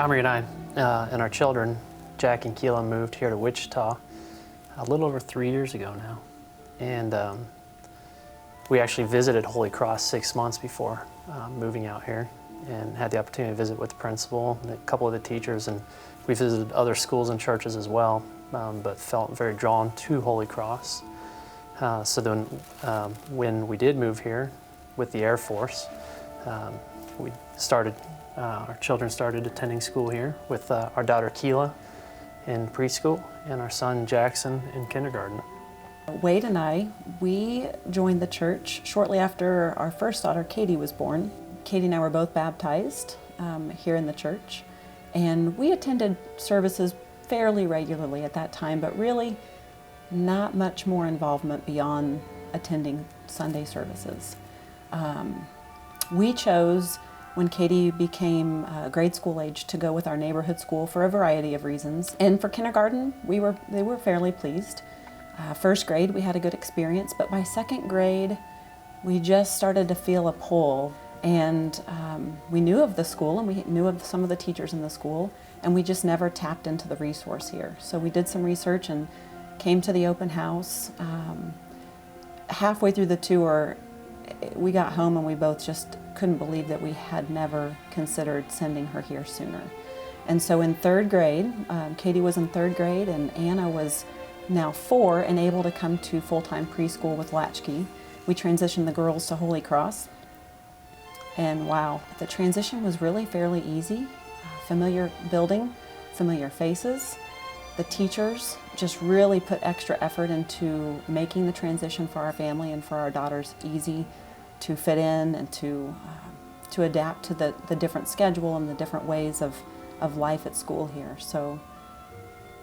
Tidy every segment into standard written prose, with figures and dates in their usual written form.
Comrie and I and our children, Jack and Keela, moved here to Wichita a little over 3 years ago now. And we actually visited Holy Cross 6 months before moving out here, and had the opportunity to visit with the principal and a couple of the teachers, and we visited other schools and churches as well, but felt very drawn to Holy Cross. So then when we did move here with the Air Force, our children started attending school here with our daughter Keela in preschool and our son Jackson in kindergarten. Wade and I, we joined the church shortly after our first daughter Katie was born. Katie and I were both baptized here in the church, and we attended services fairly regularly at that time, but really not much more involvement beyond attending Sunday services. We chose, when Katie became grade school age, to go with our neighborhood school for a variety of reasons. And for kindergarten, they were fairly pleased. First grade, we had a good experience, but by second grade, we just started to feel a pull. And we knew of the school, and we knew of some of the teachers in the school, and we just never tapped into the resource here. So we did some research and came to the open house. Halfway through the tour, we got home and we both just couldn't believe that we had never considered sending her here sooner. And so in third grade, Katie was in third grade, and Anna was now 4 and able to come to full-time preschool with Latchkey. We transitioned the girls to Holy Cross. And wow, the transition was really fairly easy. Familiar building, familiar faces. The teachers just really put extra effort into making the transition for our family and for our daughters easy to fit in and to adapt to the different schedule and the different ways of life at school here. So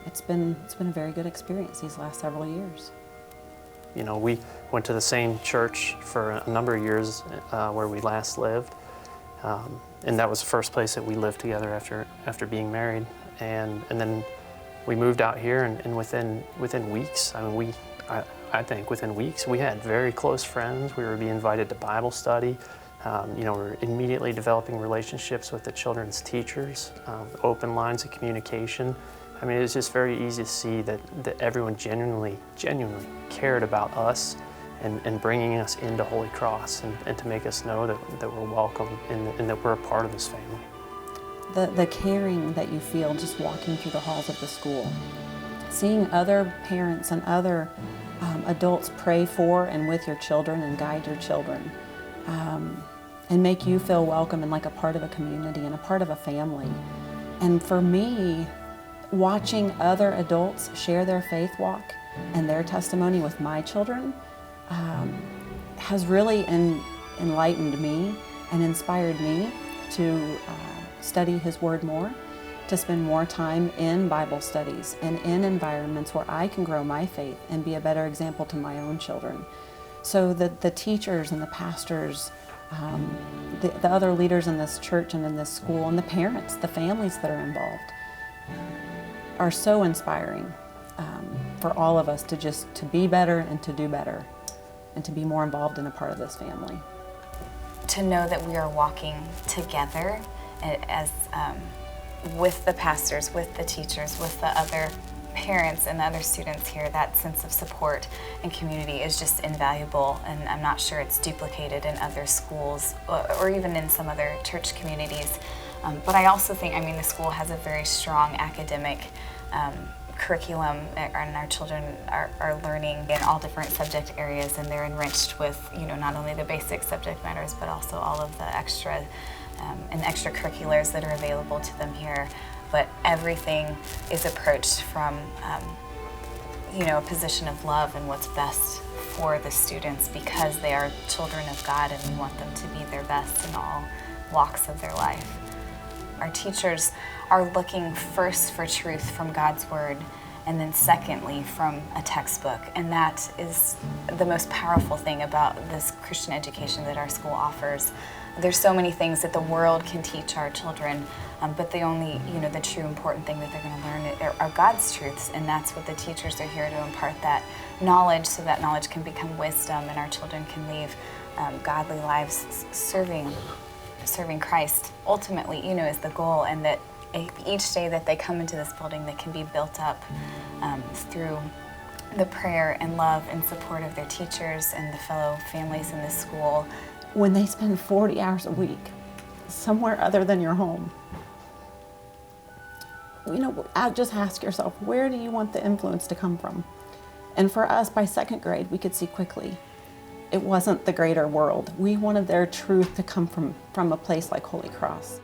it's been a very good experience these last several years. You know, we went to the same church for a number of years where we last lived, and that was the first place that we lived together after being married. And then we moved out here, and within weeks, I think within weeks, we had very close friends. We were being invited to Bible study. We were immediately developing relationships with the children's teachers, open lines of communication. I mean, it was just very easy to see that everyone genuinely cared about us and bringing us into Holy Cross, and to make us know that we're welcome and that we're a part of this family. The caring that you feel just walking through the halls of the school, seeing other parents and other adults pray for and with your children and guide your children, and make you feel welcome and like a part of a community and a part of a family. And for me, watching other adults share their faith walk and their testimony with my children has really enlightened me and inspired me to study His Word more, to spend more time in Bible studies and in environments where I can grow my faith and be a better example to my own children. So that the teachers and the pastors, the other leaders in this church and in this school, and the parents, the families that are involved, are so inspiring for all of us to be better and to do better and to be more involved in a part of this family. To know that we are walking together as with the pastors, with the teachers, with the other parents and the other students here, that sense of support and community is just invaluable, and I'm not sure it's duplicated in other schools or even in some other church communities. But I also think, the school has a very strong academic curriculum, and our children are learning in all different subject areas, and they're enriched with, not only the basic subject matters, but also all of the extra and extracurriculars that are available to them here. But everything is approached from, a position of love and what's best for the students, because they are children of God, and we want them to be their best in all walks of their life. Our teachers are looking first for truth from God's Word, and then secondly from a textbook. And that is the most powerful thing about this Christian education that our school offers. There's so many things that the world can teach our children, but the only, the true important thing that they're going to learn are God's truths, and that's what the teachers are here to impart, that knowledge, so that knowledge can become wisdom, and our children can live godly lives serving Christ ultimately, is the goal, and that each day that they come into this building, they can be built up through the prayer and love and support of their teachers and the fellow families in the school. When they spend 40 hours a week somewhere other than your home, just ask yourself, where do you want the influence to come from? And for us, by second grade, we could see quickly it wasn't the greater world. We wanted their truth to come from a place like Holy Cross.